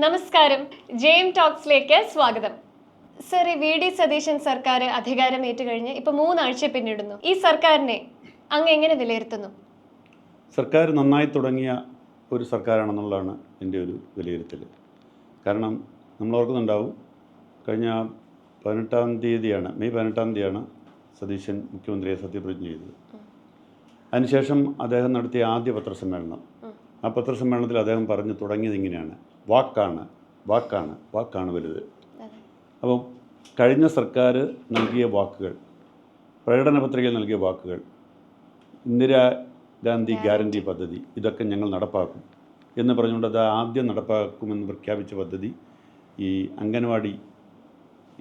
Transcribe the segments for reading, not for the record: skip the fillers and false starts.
നമസ്കാരം, ജെയിം ടോക്സിലേക്ക് സ്വാഗതം. സർ, ഈ വി ഡി സതീശൻ സർക്കാർ അധികാരമേറ്റു കഴിഞ്ഞ് ഇപ്പോൾ 3 ആഴ്ച പിന്നിടുന്നു. ഈ സർക്കാരിനെ അങ്ങ് എങ്ങനെ വിലയിരുത്തുന്നു? സർക്കാർ നന്നായി തുടങ്ങിയ ഒരു സർക്കാരാണെന്നുള്ളതാണ് എൻ്റെ ഒരു വിലയിരുത്തൽ. കാരണം നമ്മൾ ഓർക്കുന്നുണ്ടാവും, കഴിഞ്ഞ 18-ാം തീയതിയാണ്, മെയ് 18-ാം തീയതിയാണ് സതീശൻ മുഖ്യമന്ത്രിയെ സത്യപ്രതിജ്ഞ ചെയ്തത്. അതിനുശേഷം അദ്ദേഹം നടത്തിയ ആദ്യ പത്രസമ്മേളനം, ആ പത്രസമ്മേളനത്തിൽ അദ്ദേഹം പറഞ്ഞു തുടങ്ങിയത് ഇങ്ങനെയാണ്: വാക്കാണ് വാക്കാണ് വാക്കാണ് വലുത്. അപ്പം കഴിഞ്ഞ സർക്കാർ നൽകിയ വാക്കുകൾ, പ്രകടന പത്രികയിൽ നൽകിയ വാക്കുകൾ, ഇന്ദിരാഗാന്ധി ഗ്യാരണ്ടി പദ്ധതി, ഇതൊക്കെ ഞങ്ങൾ നടപ്പാക്കും എന്ന് പറഞ്ഞുകൊണ്ട് അത് ആദ്യം നടപ്പാക്കുമെന്ന് പ്രഖ്യാപിച്ച പദ്ധതി ഈ അംഗൻവാടി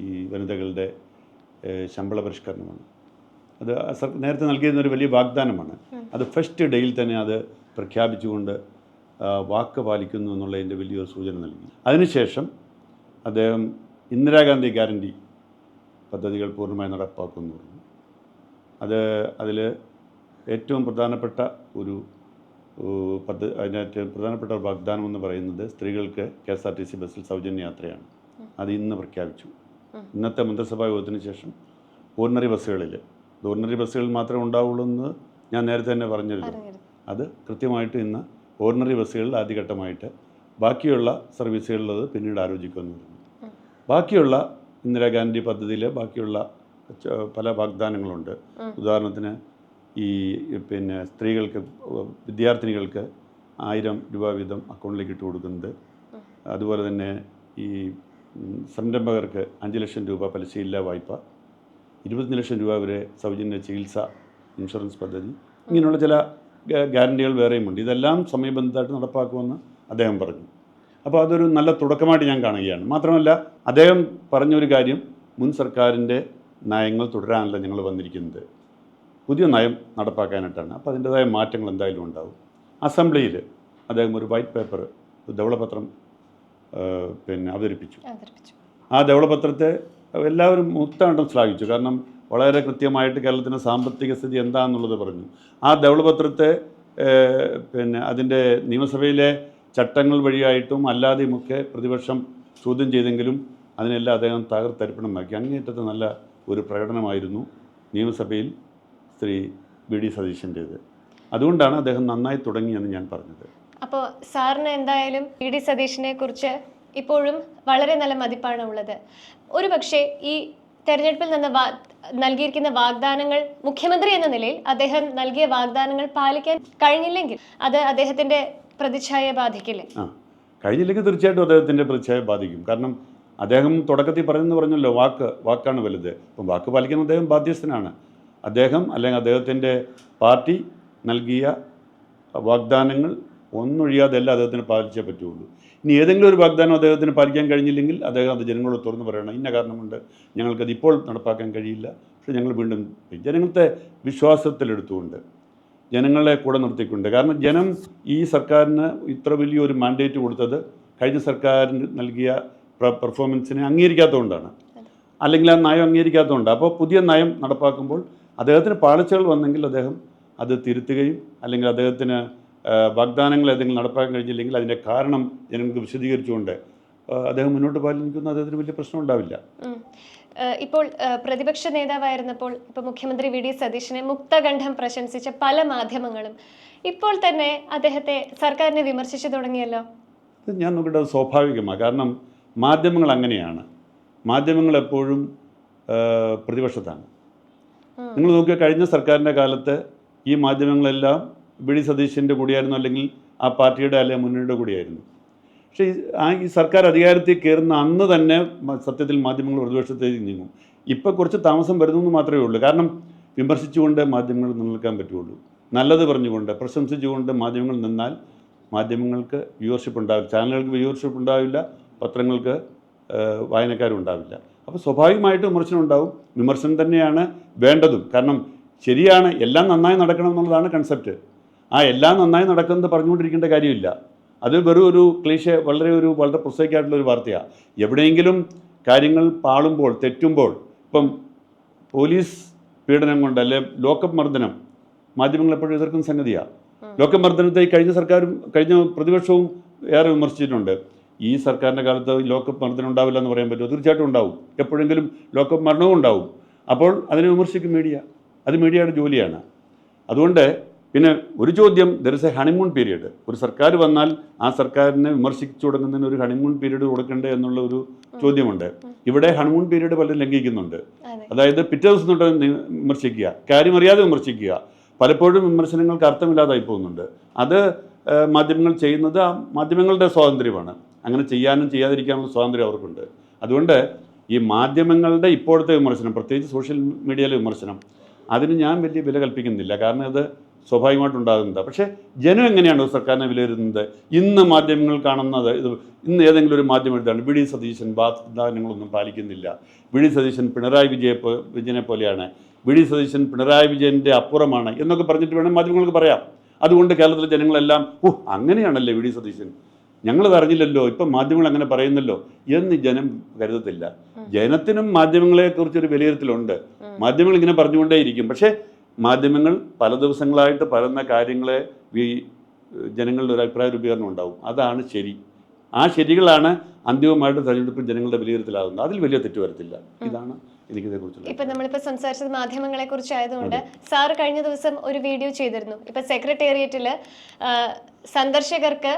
ഈ വനിതകളുടെ ശമ്പള പരിഷ്കരണമാണ്. അത് നേരത്തെ നൽകിയിരുന്നൊരു വലിയ വാഗ്ദാനമാണ്. അത് ഫസ്റ്റ് ഡേയിൽ തന്നെ അത് പ്രഖ്യാപിച്ചുകൊണ്ട് വാക്ക് പാലിക്കുന്നു എന്നുള്ളതിൻ്റെ വലിയൊരു സൂചന നൽകി. അതിനുശേഷം അദ്ദേഹം ഇന്ദിരാഗാന്ധി ഗ്യാരണ്ടി പദ്ധതികൾ പൂർണ്ണമായി നടപ്പാക്കുമെന്ന് പറഞ്ഞു. അതിൽ ഏറ്റവും പ്രധാനപ്പെട്ട ഒരു അതിനകത്ത് പ്രധാനപ്പെട്ട വാഗ്ദാനം എന്ന് പറയുന്നത് സ്ത്രീകൾക്ക് KSRTC ബസ്സിൽ സൗജന്യ യാത്രയാണ്. അത് ഇന്ന് പ്രഖ്യാപിച്ചു. ഇന്നത്തെ മന്ത്രിസഭാ യോഗത്തിന് ശേഷം ഓർഡിനറി ബസ്സുകളിൽ മാത്രമേ ഉണ്ടാവുള്ളൂ എന്ന് ഞാൻ നേരത്തെ തന്നെ പറഞ്ഞിരുന്നു. അത് കൃത്യമായിട്ട് ഇന്ന് ഓർഡിനറി ബസ്സുകളിൽ ആദ്യഘട്ടമായിട്ട്, ബാക്കിയുള്ള സർവീസുകളിലത് പിന്നീട് ആലോചിക്കുമെന്ന് പറഞ്ഞു. ബാക്കിയുള്ള ഇന്ദിരാഗാന്ധി പദ്ധതിയിലെ ബാക്കിയുള്ള പല വാഗ്ദാനങ്ങളുണ്ട്. ഉദാഹരണത്തിന് ഈ സ്ത്രീകൾക്ക്, വിദ്യാർത്ഥിനികൾക്ക് 1000 രൂപ വീതം അക്കൗണ്ടിലേക്ക് ഇട്ട് കൊടുക്കുന്നത്, അതുപോലെ തന്നെ ഈ സംരംഭകർക്ക് 5 ലക്ഷം രൂപ പലിശയില്ലാ വായ്പ, 25 ലക്ഷം രൂപ വരെ സൗജന്യ ചികിത്സ ഇൻഷുറൻസ് പദ്ധതി, ഇങ്ങനെയുള്ള ചില ഗ്യാരണ്ടികൾ വേറെയുമുണ്ട്. ഇതെല്ലാം സമയബന്ധിതമായിട്ട് നടപ്പാക്കുമെന്ന് അദ്ദേഹം പറഞ്ഞു. അപ്പോൾ അതൊരു നല്ല തുടക്കമായിട്ട് ഞാൻ കാണുകയാണ്. മാത്രമല്ല, അദ്ദേഹം പറഞ്ഞൊരു കാര്യം, മുൻ സർക്കാരിൻ്റെ നയങ്ങൾ തുടരാനല്ല ഞങ്ങൾ വന്നിരിക്കുന്നത്, പുതിയ നയം നടപ്പാക്കാനായിട്ടാണ്. അപ്പോൾ അതിൻ്റേതായ മാറ്റങ്ങൾ എന്തായാലും ഉണ്ടാകും. അസംബ്ലിയിൽ അദ്ദേഹം ഒരു വൈറ്റ് പേപ്പർ, ധവളപത്രം അവതരിപ്പിച്ചു. ആ ധവളപത്രത്തെ എല്ലാവരും മുക്തമായിട്ടും ശ്ലാഘിച്ചു. കാരണം വളരെ കൃത്യമായിട്ട് കേരളത്തിൻ്റെ സാമ്പത്തിക സ്ഥിതി എന്താണെന്നുള്ളത് പറഞ്ഞു. ആ ധവളപത്രത്തെ അതിൻ്റെ നിയമസഭയിലെ ചട്ടങ്ങൾ വഴിയായിട്ടും അല്ലാതെയുമൊക്കെ പ്രതിപക്ഷം ചോദ്യം ചെയ്തെങ്കിലും അതിനെല്ലാം അദ്ദേഹം തകർത്തരിപ്പണമാക്കി. അങ്ങേയറ്റത്തെ നല്ല ഒരു പ്രകടനമായിരുന്നു നിയമസഭയിൽ ശ്രീ വി ഡി സതീശൻ്റേത്. അതുകൊണ്ടാണ് അദ്ദേഹം നന്നായി തുടങ്ങിയെന്ന് ഞാൻ പറഞ്ഞത്. അപ്പോൾ സാറിന് എന്തായാലും വി ഡി സതീശനെ കുറിച്ച് ഇപ്പോഴും വളരെ നല്ല മതിപ്പാണ് ഉള്ളത്. ഒരു പക്ഷേ ഈ തെരഞ്ഞെടുപ്പിൽ നിന്ന് നൽകിയിരിക്കുന്ന വാഗ്ദാനങ്ങൾ, മുഖ്യമന്ത്രി എന്ന നിലയിൽ അദ്ദേഹം നൽകിയ വാഗ്ദാനങ്ങൾ പാലിക്കാൻ കഴിഞ്ഞില്ലെങ്കിൽ അത് അദ്ദേഹത്തിൻ്റെ പ്രതിച്ഛായയെ ബാധിക്കില്ലേ? കഴിഞ്ഞില്ലെങ്കിൽ തീർച്ചയായിട്ടും അദ്ദേഹത്തിൻ്റെ പ്രതിച്ഛായയെ ബാധിക്കും. കാരണം അദ്ദേഹം തുടക്കത്തിൽ പറഞ്ഞല്ലോ, വാക്കാണ് വലുത്. അപ്പം വാക്ക് പാലിക്കുന്ന അദ്ദേഹം ബാധ്യസ്ഥനാണ്. അദ്ദേഹം അല്ലെങ്കിൽ അദ്ദേഹത്തിൻ്റെ പാർട്ടി നൽകിയ വാഗ്ദാനങ്ങൾ ഒന്നൊഴിയാതെ എല്ലാം അദ്ദേഹത്തിന് പാലിച്ചേ പറ്റുള്ളൂ. ഇനി ഏതെങ്കിലും ഒരു വാഗ്ദാനം അദ്ദേഹത്തിന് പാലിക്കാൻ കഴിഞ്ഞില്ലെങ്കിൽ അദ്ദേഹം അത് ജനങ്ങളോട് തുറന്നു പറയണം. ഇന്ന കാരണം കൊണ്ട് ഞങ്ങൾക്കത് ഇപ്പോൾ നടപ്പാക്കാൻ കഴിയില്ല, പക്ഷേ ഞങ്ങൾ വീണ്ടും ജനങ്ങളത്തെ വിശ്വാസത്തിലെടുത്തുകൊണ്ട്, ജനങ്ങളെ കൂടെ നിർത്തിക്കൊണ്ട്. കാരണം ജനം ഈ സർക്കാരിന് ഇത്ര വലിയൊരു മാൻഡേറ്റ് കൊടുത്തത് കഴിഞ്ഞ സർക്കാരിന് നൽകിയ പെർഫോമൻസിനെ അംഗീകരിക്കാത്തതുകൊണ്ടാണ്, അല്ലെങ്കിൽ ആ നയം അംഗീകരിക്കാത്തതുകൊണ്ടാണ്. അപ്പോൾ പുതിയ നയം നടപ്പാക്കുമ്പോൾ അദ്ദേഹത്തിന് പാളിച്ചകൾ വന്നെങ്കിൽ അദ്ദേഹം അത് തിരുത്തുകയും, അല്ലെങ്കിൽ അദ്ദേഹത്തിന് വാഗ്ദാനങ്ങൾ ഏതെങ്കിലും നടപ്പാക്കാൻ കഴിഞ്ഞില്ലെങ്കിൽ അതിൻ്റെ കാരണം ജനങ്ങൾക്ക് വിശദീകരിച്ചുകൊണ്ട് അദ്ദേഹം മുന്നോട്ട് പാലിക്കുന്ന അദ്ദേഹത്തിന് വലിയ പ്രശ്നം ഉണ്ടാവില്ല. ഇപ്പോൾ പ്രതിപക്ഷ നേതാവായിരുന്നപ്പോൾ ഇപ്പോൾ മുഖ്യമന്ത്രി വി ഡി സതീശനെ മുക്തകണ്ഠം പ്രശംസിച്ച പല മാധ്യമങ്ങളും ഇപ്പോൾ തന്നെ അദ്ദേഹത്തെ, സർക്കാരിനെ വിമർശിച്ചു തുടങ്ങിയല്ലോ. ഞാൻ നോക്കിയിട്ട് സ്വാഭാവികമാണ്. കാരണം മാധ്യമങ്ങൾ അങ്ങനെയാണ്. മാധ്യമങ്ങൾ എപ്പോഴും പ്രതിപക്ഷത്താണ്. നിങ്ങൾ നോക്കിയാൽ കഴിഞ്ഞ സർക്കാരിൻ്റെ കാലത്ത് ഈ മാധ്യമങ്ങളെല്ലാം വി ഡി സതീശൻ്റെ കൂടിയായിരുന്നു, അല്ലെങ്കിൽ ആ പാർട്ടിയുടെ അല്ലെങ്കിൽ മുന്നണിയുടെ കൂടിയായിരുന്നു. പക്ഷേ ഈ സർക്കാർ അധികാരത്തിൽ കയറുന്ന അന്ന് തന്നെ സത്യത്തിൽ മാധ്യമങ്ങൾ പ്രതിപക്ഷത്തേക്ക് നീങ്ങും. ഇപ്പോൾ കുറച്ച് താമസം വരുന്നു മാത്രമേ ഉള്ളൂ. കാരണം വിമർശിച്ചുകൊണ്ട് മാധ്യമങ്ങൾ നിലനിൽക്കാൻ പറ്റുള്ളൂ. നല്ലത് പറഞ്ഞുകൊണ്ട്, പ്രശംസിച്ചുകൊണ്ട് മാധ്യമങ്ങൾ നിന്നാൽ മാധ്യമങ്ങൾക്ക് വ്യൂവർഷിപ്പ് ഉണ്ടാവില്ല, ചാനലുകൾക്ക് വ്യൂവർഷിപ്പ് ഉണ്ടാവില്ല, പത്രങ്ങൾക്ക് വായനക്കാരും ഉണ്ടാവില്ല. അപ്പോൾ സ്വാഭാവികമായിട്ട് വിമർശനം ഉണ്ടാവും. വിമർശനം തന്നെയാണ് വേണ്ടതും. കാരണം ശരിയാണ്, എല്ലാം നന്നായി നടക്കണം എന്നുള്ളതാണ് കൺസെപ്റ്റ്. ആ എല്ലാം നന്നായി നടക്കുന്നത് പറഞ്ഞുകൊണ്ടിരിക്കേണ്ട കാര്യമില്ല. അത് വെറും ഒരു ക്ലീഷേ, വളരെ പ്രൊസൈക്കായിട്ടുള്ളൊരു വാർത്തയാണ്. എവിടെയെങ്കിലും കാര്യങ്ങൾ പാളുമ്പോൾ, തെറ്റുമ്പോൾ, ഇപ്പം പോലീസ് പീഡനം കൊണ്ട് അല്ലെ ലോക്കപ്പ് മർദ്ദനം മാധ്യമങ്ങൾ എപ്പോഴും എതിർക്കുന്ന സംഗതിയാണ്. ലോക്കപ്പ് മർദ്ദനത്തെ കഴിഞ്ഞ സർക്കാരും കഴിഞ്ഞ പ്രതിപക്ഷവും ഏറെ വിമർശിച്ചിട്ടുണ്ട്. ഈ സർക്കാരിൻ്റെ കാലത്ത് ലോക്കപ്പ് മരണത്തിന് ഉണ്ടാവില്ല എന്ന് പറയാൻ പറ്റുമോ? തീർച്ചയായിട്ടും ഉണ്ടാവും. എപ്പോഴെങ്കിലും ലോക്കപ്പ് മരണവും ഉണ്ടാവും. അപ്പോൾ അതിനെ വിമർശിക്കും മീഡിയ. അത് മീഡിയയുടെ ജോലിയാണ്. അതുകൊണ്ട് പിന്നെ ഒരു ചോദ്യം, there is A honeymoon period. ഒരു സർക്കാർ വന്നാൽ ആ സർക്കാരിനെ വിമർശിച്ചു തുടങ്ങുന്നതിന് ഒരു ഹണിമൂൺ പീരീഡ് കൊടുക്കണ്ടേ എന്നുള്ള ഒരു ചോദ്യമുണ്ട്. ഇവിടെ ഹണിമൂൺ പീരീഡ് പലരും ലംഘിക്കുന്നുണ്ട്. അതായത് പിറ്റേ ദിവസം തൊട്ട് വിമർശിക്കുക, കാര്യമറിയാതെ വിമർശിക്കുക. പലപ്പോഴും വിമർശനങ്ങൾക്ക് അർത്ഥമില്ലാതായി പോകുന്നുണ്ട്. അത് മാധ്യമങ്ങൾ ചെയ്യുന്നത് മാധ്യമങ്ങളുടെ സ്വാതന്ത്ര്യമാണ്. അങ്ങനെ ചെയ്യാനും ചെയ്യാതിരിക്കാനുള്ള സ്വാതന്ത്ര്യം അവർക്കുണ്ട്. അതുകൊണ്ട് ഈ മാധ്യമങ്ങളുടെ ഇപ്പോഴത്തെ വിമർശനം, പ്രത്യേകിച്ച് സോഷ്യൽ മീഡിയയിലെ വിമർശനം, അതിന് ഞാൻ വലിയ വില കൽപ്പിക്കുന്നില്ല. കാരണം അത് സ്വാഭാവികമായിട്ടുണ്ടാകുന്നത്. പക്ഷേ ജനം എങ്ങനെയാണ് ഒരു സർക്കാരിനെ വിലയിരുത്തുന്നത്? ഇന്ന് മാധ്യമങ്ങൾ കാണുന്നത്, ഇന്ന് ഏതെങ്കിലും ഒരു മാധ്യമം എഴുതാണ് വി ഡി സതീശൻ വാഗ്ദാനങ്ങളൊന്നും പാലിക്കുന്നില്ല, വി ഡി സതീശൻ പിണറായി വിജയനെ പോലെയാണ്, വി ഡി സതീശൻ പിണറായി വിജയൻ്റെ അപ്പുറമാണ് എന്നൊക്കെ പറഞ്ഞിട്ട് വേണം മാധ്യമങ്ങൾക്ക് പറയാം. അതുകൊണ്ട് കേരളത്തിലെ ജനങ്ങളെല്ലാം അങ്ങനെയാണല്ലേ വി ഡി സതീശൻ, ഞങ്ങളത് അറിഞ്ഞില്ലല്ലോ, ഇപ്പം മാധ്യമങ്ങൾ അങ്ങനെ പറയുന്നല്ലോ എന്ന് ജനം കരുതത്തില്ല. ജനത്തിനും മാധ്യമങ്ങളെക്കുറിച്ചൊരു വിലയിരുത്തലുണ്ട്. മാധ്യമങ്ങൾ ഇങ്ങനെ പറഞ്ഞുകൊണ്ടേയിരിക്കും. പക്ഷേ മാധ്യമങ്ങൾ പല ദിവസങ്ങളായിട്ട് പറയുന്ന കാര്യങ്ങളെ ജനങ്ങളുടെ ഒരു അഭിപ്രായ രൂപീകരണം ഉണ്ടാവും. അതാണ് ശരി. ആ ശരികളാണ് അന്തിമമായിട്ട് തെരഞ്ഞെടുപ്പിൽ ജനങ്ങളുടെ വിലയിരുത്തലാകുന്നത്. അതിൽ വലിയ തെറ്റ് വരത്തില്ല. ഇതാണ് എനിക്കിതേക്കുറിച്ചുള്ള. ഇപ്പൊ നമ്മളിപ്പോ സംസാരിച്ചത് മാധ്യമങ്ങളെ കുറിച്ചായതുകൊണ്ട് സാറ് കഴിഞ്ഞ ദിവസം ഒരു വീഡിയോ ചെയ്തിരുന്നു. ഇപ്പൊ സെക്രട്ടേറിയറ്റില് സന്ദർശകർക്ക്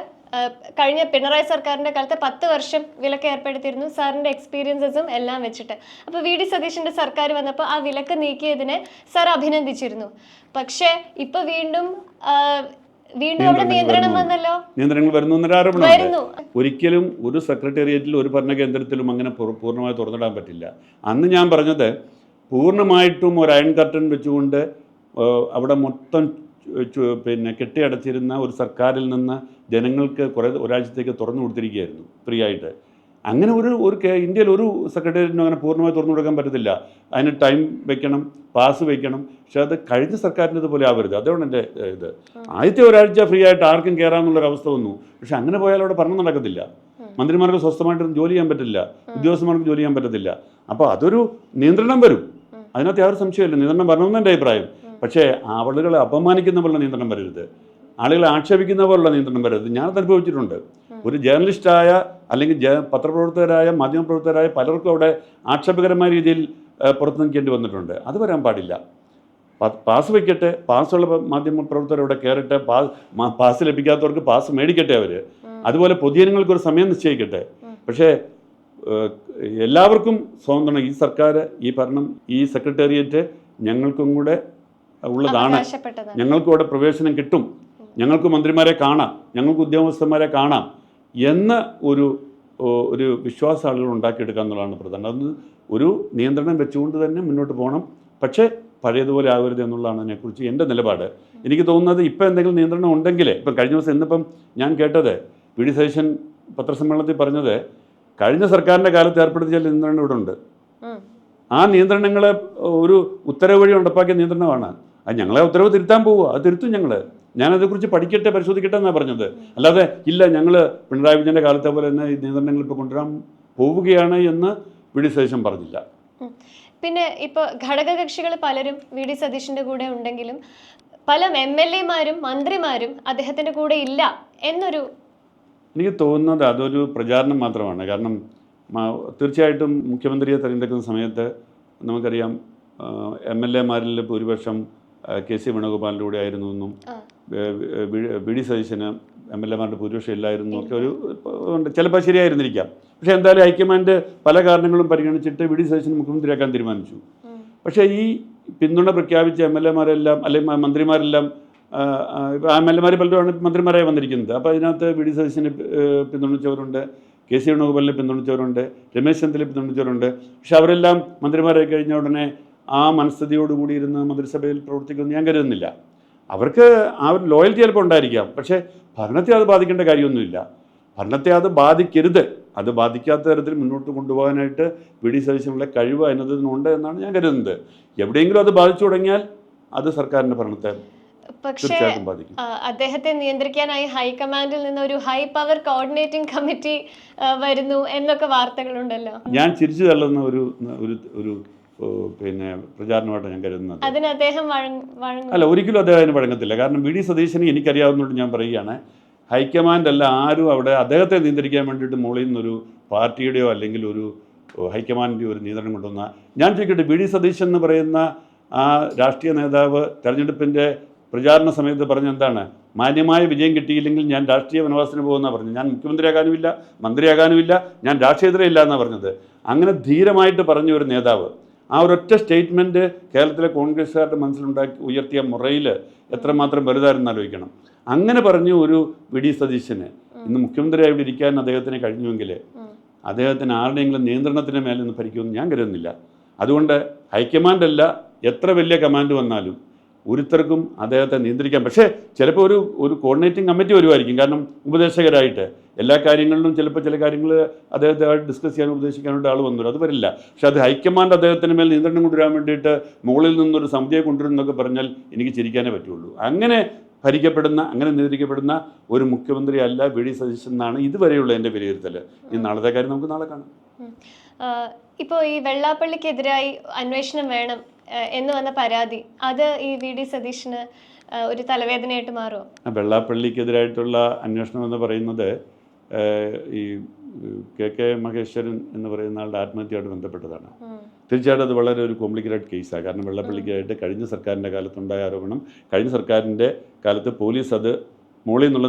കഴിഞ്ഞ പിണറായി സർക്കാരിന്റെ കാലത്ത് 10 വർഷം വിലക്ക് ഏർപ്പെടുത്തിയിരുന്നു, സാറിന്റെ എക്സ്പീരിയൻസസും എല്ലാം വെച്ചിട്ട്. അപ്പോൾ വി ഡി സതീശന്റെ സർക്കാർ വന്നപ്പോൾ ആ വിലക്ക് നീക്കിയതിനെ സാർ അഭിനന്ദിച്ചിരുന്നു. പക്ഷേ ഇപ്പൊ വീണ്ടും അവിടെ നിയന്ത്രണം വന്നല്ലോ. നിയന്ത്രണങ്ങൾ വരുന്നു എന്നൊരു ആരോപണം. ഒരിക്കലും ഒരു സെക്രട്ടേറിയറ്റിൽ ഒരു ഭരണകേന്ദ്രത്തിലും അങ്ങനെ പൂർണ്ണമായി തുറന്നിടാൻ പറ്റില്ല. അന്ന് ഞാൻ പറഞ്ഞത് പൂർണ്ണമായിട്ടും ഒരു അയൺ കർട്ടൻ വെച്ചുകൊണ്ട് അവിടെ മൊത്തം കെട്ടിയടച്ചിരുന്ന ഒരു സർക്കാരിൽ നിന്ന് ജനങ്ങൾക്ക് ഒരാഴ്ചത്തേക്ക് തുറന്നു കൊടുത്തിരിക്കുകയായിരുന്നു ഫ്രീ ആയിട്ട്. അങ്ങനെ ഒരു ഇന്ത്യയിൽ ഒരു സെക്രട്ടേറിയറ്റിനും അങ്ങനെ പൂർണ്ണമായി തുറന്നു കൊടുക്കാൻ പറ്റത്തില്ല. അതിന് ടൈം വെക്കണം, പാസ് വയ്ക്കണം. പക്ഷെ അത് കഴിഞ്ഞ സർക്കാരിൻ്റെ ഇതുപോലെ ആവരുത്. അതുകൊണ്ട് എൻ്റെ ഇത് ആദ്യത്തെ ഒരാഴ്ച ഫ്രീ ആയിട്ട് ആർക്കും കയറാമെന്നുള്ളൊരവസ്ഥ വന്നു. പക്ഷെ അങ്ങനെ പോയാൽ അവിടെ പഠനം നടക്കത്തില്ല. മന്ത്രിമാർക്ക് സ്വസ്ഥമായിട്ട് ജോലി ചെയ്യാൻ പറ്റില്ല, ഉദ്യോഗസ്ഥന്മാർക്ക് ജോലി ചെയ്യാൻ പറ്റത്തില്ല. അപ്പോൾ അതൊരു നിയന്ത്രണം വരും. അതിനകത്ത് യാതൊരു സംശയമില്ല, നിയന്ത്രണം വരണമെന്ന് എൻ്റെ അഭിപ്രായം. പക്ഷേ ആളുകളെ അപമാനിക്കുന്ന പോലുള്ള നിയന്ത്രണം വരരുത്, ആളുകളെ ആക്ഷേപിക്കുന്ന പോലുള്ള നിയന്ത്രണം വരരുത്. ഞാനത് അനുഭവിച്ചിട്ടുണ്ട്. ഒരു ജേർണലിസ്റ്റായ അല്ലെങ്കിൽ പത്രപ്രവർത്തകരായ മാധ്യമപ്രവർത്തകരായ പലർക്കും അവിടെ ആക്ഷേപകരമായ രീതിയിൽ പുറത്തു നിൽക്കേണ്ടി വന്നിട്ടുണ്ട്. അത് വരാൻ പാടില്ല. പാസ് വയ്ക്കട്ടെ, പാസ്സുള്ള മാധ്യമപ്രവർത്തകർ ഇവിടെ കയറട്ടെ, പാസ് ലഭിക്കാത്തവർക്ക് പാസ് മേടിക്കട്ടെ അവർ. അതുപോലെ പൊതുജനങ്ങൾക്കൊരു സമയം നിശ്ചയിക്കട്ടെ. പക്ഷേ എല്ലാവർക്കും സ്വാതന്ത്ര്യം. ഈ സർക്കാർ, ഈ ഭരണം, ഈ സെക്രട്ടേറിയറ്റ് ഞങ്ങൾക്കും കൂടെ ഉള്ളതാണ്. ഞങ്ങൾക്കും ഇവിടെ പ്രവേശനം കിട്ടും, ഞങ്ങൾക്ക് മന്ത്രിമാരെ കാണാം, ഞങ്ങൾക്ക് ഉദ്യോഗസ്ഥന്മാരെ കാണാം എന്ന ഒരു വിശ്വാസം ആളുകൾ ഉണ്ടാക്കിയെടുക്കുക എന്നുള്ളതാണ് പ്രധാനം. അത് ഒരു നിയന്ത്രണം വെച്ചുകൊണ്ട് തന്നെ മുന്നോട്ട് പോകണം. പക്ഷേ പഴയതുപോലെ ആവരുത് എന്നുള്ളതാണ് അതിനെക്കുറിച്ച് എൻ്റെ നിലപാട്. എനിക്ക് തോന്നുന്നത് ഇപ്പം എന്തെങ്കിലും നിയന്ത്രണം ഉണ്ടെങ്കിൽ, ഇപ്പം കഴിഞ്ഞ ദിവസം ഇന്നിപ്പം ഞാൻ കേട്ടത് വി ഡി സതീശൻ പത്രസമ്മേളനത്തിൽ പറഞ്ഞത് കഴിഞ്ഞ സർക്കാരിൻ്റെ കാലത്ത് ഏർപ്പെടുത്തിയ നിയന്ത്രണം ഇവിടെ ഉണ്ട്. ആ നിയന്ത്രണങ്ങളെ ഒരു ഉത്തരവ് വഴി നടപ്പാക്കിയ നിയന്ത്രണമാണ്. അത് ഞങ്ങളെ ഉത്തരവ് തിരുത്താൻ പോവുക, അത് തിരുത്തും ഞങ്ങൾ. ഞാനതേക്കുറിച്ച് പഠിക്കട്ടെ, പരിശോധിക്കട്ടെ എന്നാണ് പറഞ്ഞത്. അല്ലാതെ ഇല്ല ഞങ്ങൾ പിണറായി വിജയൻ്റെ കാലത്തെ പോലെ തന്നെ ഈ നിയന്ത്രണങ്ങൾ ഇപ്പോൾ കൊണ്ടുവരാൻ പോവുകയാണ് എന്ന് വി ഡി സതീശൻ പറഞ്ഞില്ല. പിന്നെ ഇപ്പോൾ ഘടകകക്ഷികൾ പലരും വി ഡി സതീശൻ്റെ കൂടെ ഉണ്ടെങ്കിലും പല MLA-മാരും മന്ത്രിമാരും അദ്ദേഹത്തിൻ്റെ കൂടെ ഇല്ല എന്നൊരു, എനിക്ക് തോന്നുന്നത് അതൊരു പ്രചാരണം മാത്രമാണ്. കാരണം തീർച്ചയായിട്ടും മുഖ്യമന്ത്രിയെ തിരഞ്ഞെടുക്കുന്ന സമയത്ത് നമുക്കറിയാം MLA-മാരിൽ ഭൂരിപക്ഷം KC വേണുഗോപാലിൻ്റെ കൂടെ ആയിരുന്നു എന്നും വി ഡി സതീശന് MLA-മാരുടെ ഭൂരിപക്ഷം ഇല്ലായിരുന്നു ഒക്കെ ഒരു ചിലപ്പോൾ ശരിയായിരുന്നിരിക്കാം. പക്ഷേ എന്തായാലും ഹൈക്കമാൻഡ് പല കാരണങ്ങളും പരിഗണിച്ചിട്ട് വി ഡി സതീശന് മുഖ്യമന്ത്രിയാക്കാൻ തീരുമാനിച്ചു. പക്ഷേ ഈ പിന്തുണ പ്രഖ്യാപിച്ച MLA-മാരെല്ലാം അല്ലെങ്കിൽ മന്ത്രിമാരെല്ലാം MLA-മാർ പലരുമാണ് മന്ത്രിമാരായി വന്നിരിക്കുന്നത്. അപ്പോൾ അതിനകത്ത് വി ഡി സതീശനെ പിന്തുണച്ചവരുണ്ട്, KC വേണുഗോപാലിനെ പിന്തുണച്ചവരുണ്ട്, രമേശ് ചെന്നിത്തലയെ പിന്തുണച്ചവരുണ്ട്. പക്ഷെ അവരെല്ലാം മന്ത്രിമാരായി കഴിഞ്ഞ ഉടനെ ആ മനസ്ഥിതിയോടുകൂടി ഇരുന്ന് മന്ത്രിസഭയിൽ പ്രവർത്തിക്കുമെന്ന് ഞാൻ കരുതുന്നില്ല. അവർക്ക് ആ ഒരു ലോയൽറ്റി ചിലപ്പോൾ ഉണ്ടായിരിക്കാം. പക്ഷേ ഭരണത്തെ അത് ബാധിക്കേണ്ട കാര്യമൊന്നുമില്ല. ഭരണത്തെ അത് ബാധിക്കരുത്. അത് ബാധിക്കാത്ത തരത്തിൽ മുന്നോട്ട് കൊണ്ടുപോകാനായിട്ട് വി ഡി സതീശനുള്ള കഴിവ് അതിനകത്തുണ്ട് എന്നാണ് ഞാൻ കരുതുന്നത്. എവിടെയെങ്കിലും അത് ബാധിച്ചു തുടങ്ങിയാൽ അത് സർക്കാരിൻ്റെ ഭരണത്തെ പക്ഷേ അദ്ദേഹത്തെ നിയന്ത്രിക്കാനായി ഹൈക്കമാൻഡിൽ നിന്ന് ഒരു ഹൈ പവർ കോർഡിനേറ്റിംഗ് കമ്മിറ്റി വരുന്നു എന്നൊക്കെ വാർത്തകളുണ്ടല്ലോ. ഞാൻ ചിരിച്ചു തള്ളുന്ന ഒരു പ്രചാരണമായിട്ട് ഞാൻ കരുതുന്നത്. അതിന് അദ്ദേഹം അല്ല, ഒരിക്കലും അദ്ദേഹം അതിന് വഴങ്ങത്തില്ല. കാരണം വി ഡി സതീശന് എനിക്കറിയാവുന്നതുകൊണ്ട് ഞാൻ പറയുകയാണ്, ഹൈക്കമാൻഡ് അല്ല ആരും അവിടെ അദ്ദേഹത്തെ നിയന്ത്രിക്കാൻ വേണ്ടിയിട്ട് മുകളിൽ നിന്നൊരു പാർട്ടിയുടെയോ അല്ലെങ്കിൽ ഒരു ഹൈക്കമാൻഡിൻ്റെയോ ഒരു നിയന്ത്രണം കൊണ്ടുവന്ന ഞാൻ ചോദിക്കട്ടെ, വി ഡി സതീശൻ എന്ന് പറയുന്ന ആ രാഷ്ട്രീയ നേതാവ് തെരഞ്ഞെടുപ്പിൻ്റെ പ്രചാരണ സമയത്ത് പറഞ്ഞ എന്താണ്? മാന്യമായ വിജയം കിട്ടിയില്ലെങ്കിൽ ഞാൻ രാഷ്ട്രീയ വനവാസത്തിന് പോകുമെന്നാണ് പറഞ്ഞത്. ഞാൻ മുഖ്യമന്ത്രിയാകാനുമില്ല, മന്ത്രിയാകാനുമില്ല, ഞാൻ രാഷ്ട്രീയത്തിലില്ല എന്നാണ് പറഞ്ഞത്. അങ്ങനെ ധീരമായിട്ട് പറഞ്ഞ ഒരു നേതാവ് ആ ഒരൊറ്റ സ്റ്റേറ്റ്മെൻറ്റ് കേരളത്തിലെ കോൺഗ്രസ്സുകാരുടെ മനസ്സിലുണ്ടാക്കി ഉയർത്തിയ മുറയിൽ എത്രമാത്രം വലുതായിരുന്നു ആലോചിക്കണം. അങ്ങനെ പറഞ്ഞു ഒരു വി ഡി സതീശന് ഇന്ന് മുഖ്യമന്ത്രിയായി ഇവിടെ ഇരിക്കാൻ അദ്ദേഹത്തിന് കഴിഞ്ഞുവെങ്കിൽ അദ്ദേഹത്തിന് ആരുടെയെങ്കിലും നിയന്ത്രണത്തിന് മേലെ നിന്ന് ഭരിക്കുമെന്ന് ഞാൻ കരുതുന്നില്ല. അതുകൊണ്ട് ഹൈക്കമാൻഡല്ല എത്ര വലിയ കമാൻഡ് വന്നാലും ഒരുത്തർക്കും അദ്ദേഹത്തെ നിയന്ത്രിക്കാം. പക്ഷേ ചിലപ്പോൾ ഒരു കോർഡിനേറ്റിംഗ് കമ്മിറ്റി വരുമായിരിക്കും. കാരണം ഉപദേശകരായിട്ട് എല്ലാ കാര്യങ്ങളിലും ചിലപ്പോൾ ചില കാര്യങ്ങൾ അദ്ദേഹത്തെ ഡിസ്കസ് ചെയ്യാനും ഉപദേശിക്കാനായിട്ട് ആൾ വന്നു, അത് വരില്ല. പക്ഷെ അത് ഹൈക്കമാൻഡ് അദ്ദേഹത്തിന് മേൽ നിയന്ത്രണം കൊണ്ടുവരാൻ വേണ്ടിയിട്ട് മുകളിൽ നിന്നൊരു സമിതിയെ കൊണ്ടുവരുന്നൊക്കെ പറഞ്ഞാൽ എനിക്ക് ചിരിക്കാനേ പറ്റുള്ളൂ. അങ്ങനെ ഭരിക്കപ്പെടുന്ന, അങ്ങനെ നിയന്ത്രിക്കപ്പെടുന്ന ഒരു മുഖ്യമന്ത്രി അല്ല വി ഡി സതീശൻ എന്നാണ് ഇതുവരെയുള്ള എൻ്റെ വിലയിരുത്തൽ. ഈ നാളത്തെ കാര്യം നമുക്ക് നാളെ കാണാം. ഇപ്പോൾ ഈ വെള്ളാപ്പള്ളിക്കെതിരായി അന്വേഷണം വേണം എന്ന് വന്ന പരാതി, അത് ഈ വി ഡി സതീശന് ഒരു തലവേദനയായിട്ട് മാറുമോ? വെള്ളാപ്പള്ളിക്കെതിരായിട്ടുള്ള അന്വേഷണം എന്ന് പറയുന്നത് ഈ കെ മഹേശ്വരൻ എന്ന് പറയുന്ന ആളുടെ ആത്മഹത്യയോട് ബന്ധപ്പെട്ടതാണ്. തീർച്ചയായിട്ടും അത് വളരെ ഒരു കോംപ്ലിക്കേറ്റഡ് കേസാണ്. കാരണം വെള്ളാപ്പള്ളിക്കായിട്ട് കഴിഞ്ഞ സർക്കാരിൻ്റെ കാലത്തുണ്ടായ ആരോപണം, കഴിഞ്ഞ സർക്കാരിൻ്റെ കാലത്ത് പോലീസ് അത് മുകളിൽ നിന്നുള്ള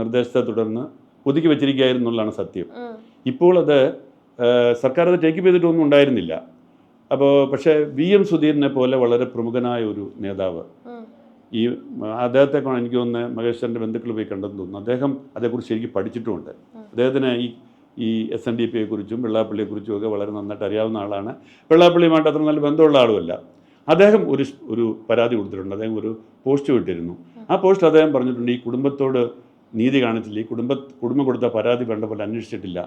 നിർദ്ദേശത്തെ തുടർന്ന് ഒതുക്കി വെച്ചിരിക്കുകയായിരുന്നു എന്നുള്ളതാണ് സത്യം. ഇപ്പോൾ അത് സർക്കാർ അത് ടേക്ക് ചെയ്തിട്ടൊന്നും ഉണ്ടായിരുന്നില്ല. അപ്പോൾ പക്ഷേ VM സുധീരനെ പോലെ വളരെ പ്രമുഖനായ ഒരു നേതാവ്, ഈ അദ്ദേഹത്തെ എനിക്ക് തോന്നുന്നത് മഹേശ്വരൻ്റെ ബന്ധുക്കൾ പോയി കണ്ടെന്ന് തോന്നുന്നു. അദ്ദേഹം അതേക്കുറിച്ച് ശരിക്കും പഠിച്ചിട്ടുമുണ്ട്. അദ്ദേഹത്തിന് ഈ SNDPയെക്കുറിച്ചും വെള്ളാപ്പള്ളിയെക്കുറിച്ചും ഒക്കെ വളരെ നന്നായിട്ട് അറിയാവുന്ന ആളാണ്. വെള്ളാപ്പള്ളിയുമായിട്ട് അത്ര നല്ല ബന്ധമുള്ള ആളുമല്ല. അദ്ദേഹം ഒരു പരാതി കൊടുത്തിട്ടുണ്ട്. അദ്ദേഹം ഒരു പോസ്റ്റ് വിട്ടിരുന്നു. ആ പോസ്റ്റ് അദ്ദേഹം പറഞ്ഞിട്ടുണ്ട്, ഈ കുടുംബത്തോട് നീതി കാണിച്ചില്ല, ഈ കുടുംബം കൊടുത്ത പരാതി വേണ്ട പോലെ അന്വേഷിച്ചിട്ടില്ല,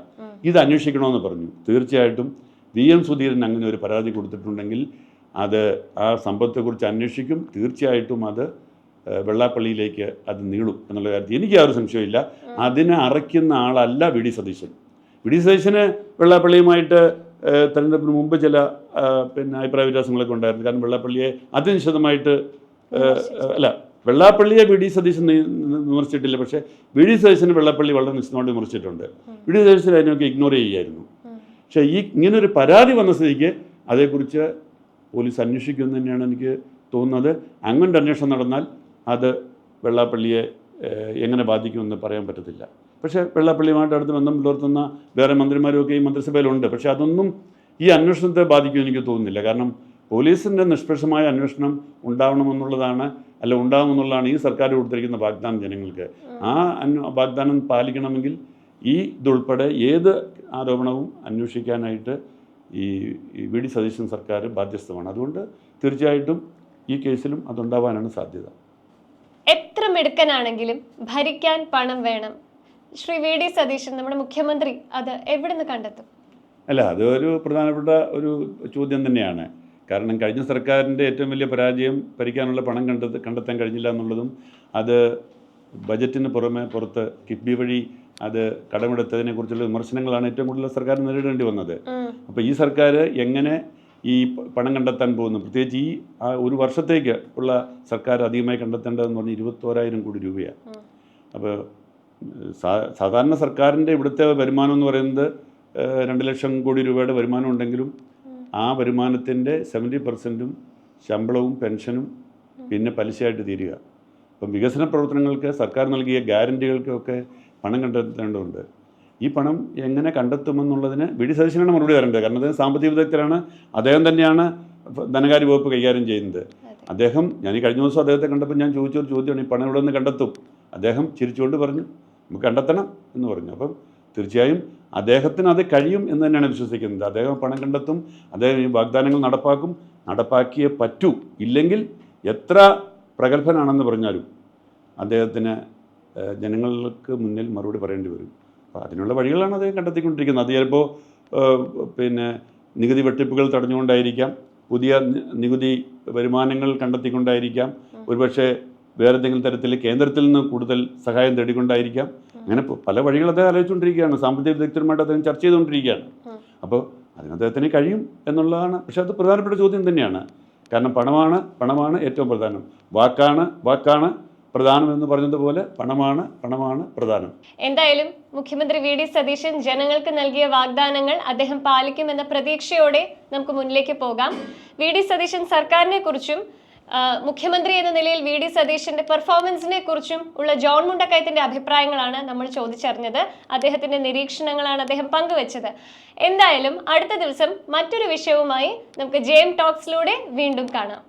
ഇത് അന്വേഷിക്കണമെന്ന് പറഞ്ഞു. തീർച്ചയായിട്ടും VM സുധീരൻ അങ്ങനെ ഒരു പരാതി കൊടുത്തിട്ടുണ്ടെങ്കിൽ അത് ആ സംഭവത്തെക്കുറിച്ച് അന്വേഷിക്കും. തീർച്ചയായിട്ടും അത് വെള്ളാപ്പള്ളിയിലേക്ക് അത് നീളും എന്നുള്ള കാര്യത്തിൽ എനിക്ക് ആ ഒരു സംശയമില്ല. അതിനെ അറയ്ക്കുന്ന ആളല്ല വി ഡി സതീശൻ. വി ഡി സതീശന് വെള്ളാപ്പള്ളിയുമായിട്ട് തെരഞ്ഞെടുപ്പിന് മുമ്പ് ചില അഭിപ്രായ വ്യത്യാസങ്ങളൊക്കെ ഉണ്ടായിരുന്നു. കാരണം വെള്ളാപ്പള്ളിയെ അതിനിശ്ചിതമായിട്ട് വെള്ളാപ്പള്ളിയെ വി ഡി സതീശൻ വിമർശിച്ചിട്ടില്ല. പക്ഷേ വി ഡി സതീശന് വെള്ളാപ്പള്ളി വളരെ നിശ്ചിതമായിട്ട് വിമർശിച്ചിട്ടുണ്ട്. വി ഡി സതീശൻ അതിനൊക്കെ ഇഗ്നോർ ചെയ്യുകയായിരുന്നു. പക്ഷേ ഇങ്ങനൊരു പരാതി വന്ന സ്ഥിതിക്ക് അതേക്കുറിച്ച് പോലീസ് അന്വേഷിക്കുമെന്ന് തന്നെയാണ് എനിക്ക് തോന്നുന്നത്. അങ്ങനെ അന്വേഷണം നടന്നാൽ അത് വെള്ളാപ്പള്ളിയെ എങ്ങനെ ബാധിക്കുമെന്ന് പറയാൻ പറ്റത്തില്ല. പക്ഷേ വെള്ളാപ്പള്ളിയുമായിട്ട് അടുത്ത് ബന്ധം പുലർത്തുന്ന വേറെ മന്ത്രിമാരുമൊക്കെ ഈ മന്ത്രിസഭയിലുണ്ട്. പക്ഷേ അതൊന്നും ഈ അന്വേഷണത്തെ ബാധിക്കുമെന്ന് എനിക്ക് തോന്നുന്നില്ല. കാരണം പോലീസിൻ്റെ നിഷ്പക്ഷമായ അന്വേഷണം ഉണ്ടാകുമെന്നുള്ളതാണ് ഈ സർക്കാർ കൊടുത്തിരിക്കുന്ന വാഗ്ദാനം ജനങ്ങൾക്ക്. ആ വാഗ്ദാനം പാലിക്കണമെങ്കിൽ ഈ ഇതുൾപ്പെടെ ഏത് ആരോപണവും അന്വേഷിക്കാനായിട്ട് ഈ വി ഡി സതീശൻ സർക്കാർ ബാധ്യസ്ഥമാണ്. അതുകൊണ്ട് തീർച്ചയായിട്ടും ഈ കേസിലും അതുണ്ടാവാനാണ് സാധ്യത. എത്ര മിടുക്കനാണെങ്കിലും ഭരിക്കാൻ പണം വേണം. ശ്രീ വി ഡി സതീശൻ, നമ്മുടെ മുഖ്യമന്ത്രി, അത് എവിടെ നിന്ന് കണ്ടെത്തും? അല്ല, അതൊരു പ്രധാനപ്പെട്ട ഒരു ചോദ്യം തന്നെയാണ്. കാരണം കഴിഞ്ഞ സർക്കാരിൻ്റെ ഏറ്റവും വലിയ പരാജയം ഭരിക്കാനുള്ള പണം കണ്ടെത്താൻ കഴിഞ്ഞില്ല എന്നുള്ളതും, അത് ബജറ്റിന് പുറത്ത് കിഫ്ബി വഴി അത് കടമെടുത്തതിനെ കുറിച്ചുള്ള വിമർശനങ്ങളാണ് ഏറ്റവും കൂടുതൽ സർക്കാർ നേരിടേണ്ടി വന്നത്. അപ്പോൾ ഈ സർക്കാർ എങ്ങനെ ഈ പണം കണ്ടെത്താൻ പോകുന്നു? പ്രത്യേകിച്ച് ഈ ഒരു വർഷത്തേക്ക് ഉള്ള സർക്കാർ അധികമായി കണ്ടെത്തേണ്ടതെന്ന് പറഞ്ഞാൽ 21,000 കോടി രൂപയാണ്. അപ്പോൾ സാധാരണ സർക്കാരിൻ്റെ ഇവിടുത്തെ വരുമാനം എന്ന് പറയുന്നത് 2 ലക്ഷം കോടി രൂപയുടെ വരുമാനം ഉണ്ടെങ്കിലും ആ വരുമാനത്തിൻ്റെ 70% ശമ്പളവും പെൻഷനും പിന്നെ പലിശയായിട്ട് തീരുക. അപ്പം വികസന പ്രവർത്തനങ്ങൾക്ക് സർക്കാർ നൽകിയ ഗ്യാരണ്ടികൾക്കൊക്കെ പണം കണ്ടെത്തേണ്ടതുണ്ട്. ഈ പണം എങ്ങനെ കണ്ടെത്തുമെന്നുള്ളതിന് വി ഡി സതീശനാണ് മറുപടി തരേണ്ടത്. കാരണം അദ്ദേഹം സാമ്പത്തിക വിദഗ്ധരാണ്. അദ്ദേഹം തന്നെയാണ് ധനകാര്യ വകുപ്പ് കൈകാര്യം ചെയ്യുന്നത്. ഞാൻ ഈ കഴിഞ്ഞ ദിവസം അദ്ദേഹത്തെ കണ്ടപ്പോൾ ഞാൻ ചോദിച്ചൊരു ചോദ്യമാണ്, ഈ പണം ഇവിടെ നിന്ന് കണ്ടെത്തും? അദ്ദേഹം ചിരിച്ചുകൊണ്ട് പറഞ്ഞു, നമുക്ക് കണ്ടെത്തണം എന്ന് പറഞ്ഞു. അപ്പം തീർച്ചയായും അദ്ദേഹത്തിന് അത് കഴിയും എന്ന് തന്നെയാണ് വിശ്വസിക്കുന്നത്. അദ്ദേഹം പണം കണ്ടെത്തും, അദ്ദേഹം ഈ വാഗ്ദാനങ്ങൾ നടപ്പാക്കിയേ പറ്റൂ. ഇല്ലെങ്കിൽ എത്ര പ്രഗത്ഭനാണെന്ന് പറഞ്ഞാലും അദ്ദേഹത്തിന് ജനങ്ങൾക്ക് മുന്നിൽ മറുപടി പറയേണ്ടി വരും. അപ്പോൾ അതിനുള്ള വഴികളാണ് അദ്ദേഹം കണ്ടെത്തിക്കൊണ്ടിരിക്കുന്നത്. അത് ചിലപ്പോൾ നികുതി വെട്ടിപ്പുകൾ തടഞ്ഞുകൊണ്ടായിരിക്കാം, പുതിയ നികുതി വരുമാനങ്ങൾ കണ്ടെത്തിക്കൊണ്ടായിരിക്കാം, ഒരുപക്ഷെ വേറെ എന്തെങ്കിലും തരത്തിൽ കേന്ദ്രത്തിൽ നിന്ന് കൂടുതൽ സഹായം തേടിക്കൊണ്ടായിരിക്കാം. അങ്ങനെ പല വഴികൾ അദ്ദേഹം ആലോചിച്ചുകൊണ്ടിരിക്കുകയാണ്. സാമ്പത്തിക വിദഗ്ധരുമായിട്ട് അദ്ദേഹം ചർച്ച ചെയ്തുകൊണ്ടിരിക്കുകയാണ്. അപ്പോൾ അതിന് അദ്ദേഹത്തിന് കഴിയും എന്നുള്ളതാണ്. പക്ഷേ അത് പ്രധാനപ്പെട്ട ചോദ്യം തന്നെയാണ്. കാരണം പണമാണ് ഏറ്റവും പ്രധാനം. വാക്കാണ് പ്രധാനമെന്ന് പറഞ്ഞതുപോലെ പണമാണ് പ്രധാനം. എന്തായാലും മുഖ്യമന്ത്രി വി.ഡി. സതീശൻ ജനങ്ങൾക്ക് നൽകിയ വാഗ്ദാനങ്ങൾ അദ്ദേഹം പാലിക്കുമെന്ന പ്രതീക്ഷയോടെ നമുക്ക് മുന്നിലേക്ക് പോകാം. വി.ഡി. സതീശൻ സർക്കാരിനെ കുറിച്ചും മുഖ്യമന്ത്രി എന്ന നിലയിൽ വി.ഡി. സതീശന്റെ പെർഫോമൻസിനെ കുറിച്ചും ഉള്ള ജോൺ മുണ്ടക്കയത്തിന്റെ അഭിപ്രായങ്ങളാണ് നമ്മൾ ചോദിച്ചറിഞ്ഞത്. അദ്ദേഹത്തിന്റെ നിരീക്ഷണങ്ങളാണ് അദ്ദേഹം പങ്കുവച്ചത്. എന്തായാലും അടുത്ത ദിവസം മറ്റൊരു വിഷയവുമായി നമുക്ക് JM ടോക്സിലൂടെ വീണ്ടും കാണാം.